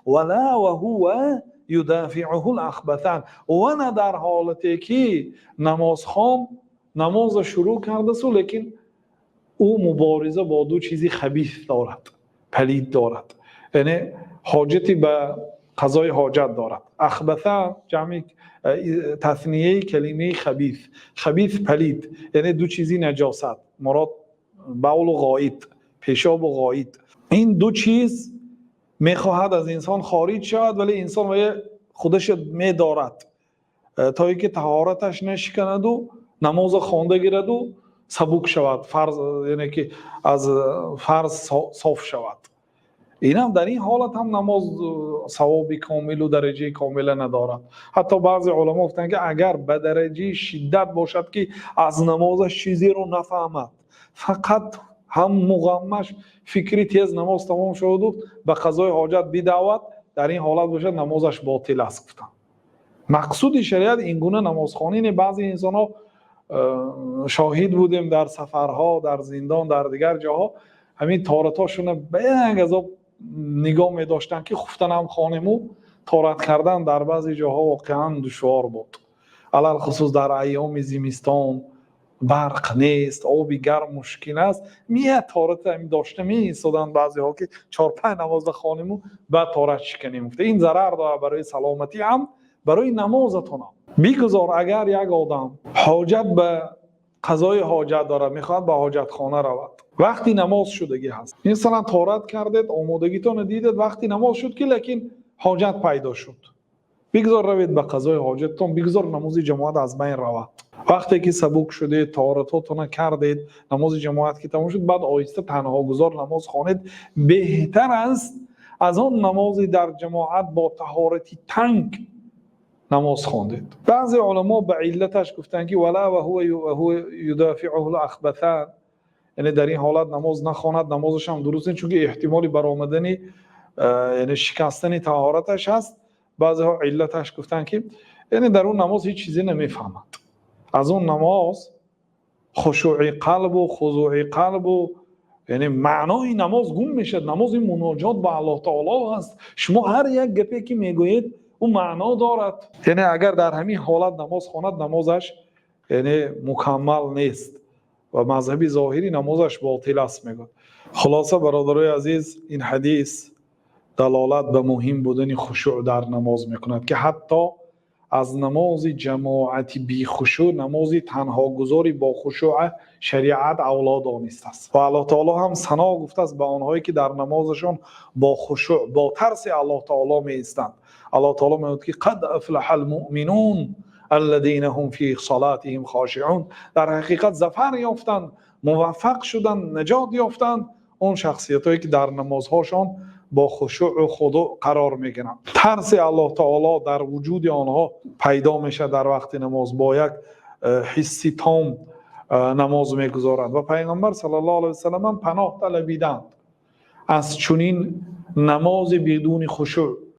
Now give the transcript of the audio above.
ولا و هو یدافعه الاخبثان، و نه در حالتی که نمازخوان نماز شروع کرده است لیکن او مبارزه با دو چیزی خبیث دارد، پلید دارد، یعنی حاجتی به قضای حاجت دارد. اخبثه جمع تثنیه کلمه خبیث، خبیث پلید، یعنی دو چیزی نجاست، مراد بول و غائط، پیشاب و غائط. این دو چیز میخواهد از انسان خارج شود ولی انسان خودش میدارد تا اینکه طهارتش نشکند و نماز خوانده گیرد و سبک شود، فرض یعنی که از فرض صاف شود. این هم در این حالت هم نماز ثواب کامل و درجه کامل ندارد. حتی بعضی علما گفتند که اگر به درجه شدت باشد که از نمازش چیزی رو نفهمد، فقط هم مغمش فکری تیز نماز تمام شد و به قضای حاجت بدود، در این حالت باشد نمازش باطل است. گفتند مقصود شریعت این گونه نمازخوانی. بعضی انسان ها شاهد بودیم در سفرها، در زندان، در دیگر جاها، همین طهارتاشون به یک عذاب نگاه می داشتن که خفتن هم خانمو طهارت کردن در بعضی جاها واقعا دشوار بود، علل خصوص در ایام زمستان برق نیست، آبی گرم مشکل است، میه طهارت همین داشته می ایستادن بعضی ها که 4-5 نماز خانمو بعد طهارت شکنی مفته. این ضرر داره برای سلامتی هم برای نمازتون هم. بگذار اگر یک آدم حاجت به قضای حاجت داره، میخواد به حاجت خانه رود، وقتی نماز شدگی هست، مثلا طهارت کردید، آمادگیتون دیدید، وقتی نماز شد که لیکن حاجت پیدا شد، بگذار روید به قضای حاجتتون، بگذار نماز جماعت از بین رود. وقتی که سبک شده طهارتاتون کردید، نماز جماعت که تمام شد، بعد آهسته تنها گذار نماز خوانید. بهتر است از آن نماز در جماعت با طهارتی تنگ نماز خواندید. بعضی علما به علتش گفتن که ولا و هو یدافعه الاخبثان، یعنی در این حالت نماز نخواند، نمازش هم درست نیست، چون که احتمالی برآمدن یعنی شکستن طهارتش هست. بعضی ها علتش گفتن که یعنی در اون نماز هیچ چیزی نمیفهمد، از اون نماز خشوع قلب و خضوع قلب و یعنی معنای نماز گم میشه. نماز این مناجات با الله تعالی است، شما هر یک گپی که میگویید او معنا دارد. یعنی اگر در همین حالت نماز خواند، نمازش یعنی مکمل نیست و مذهبی ظاهری نمازش باطل است میگه. خلاصه برادرای عزیز، این حدیث دلالت به مهم بودن خشوع در نماز میکند که حتی از نماز جماعتی بی خشوع، نماز تنها گذاری با خشوع شریعت اولاد دانسته است و الله تعالی هم ثنا گفته است به آنهایی که در نمازشان با خشوع، با ترس الله تعالی می ایستند. الله تعالی میگوید که قد افلح المؤمنون الذين هم في صلاتهم خاشعون، در حقیقت ظفر یافتند، موفق شدند، نجات یافتند اون شخصیتایی که در نمازهاشان با خشوع و خضوع قرار میگیرند. ترس الله تعالی در وجود آنها پیدا میشه در وقت نماز، با یک حسی تام نماز میگذارند و پیغمبر صلی الله علیه و سلم هم پناه طلبیدند از چنین نماز بدون خشوع.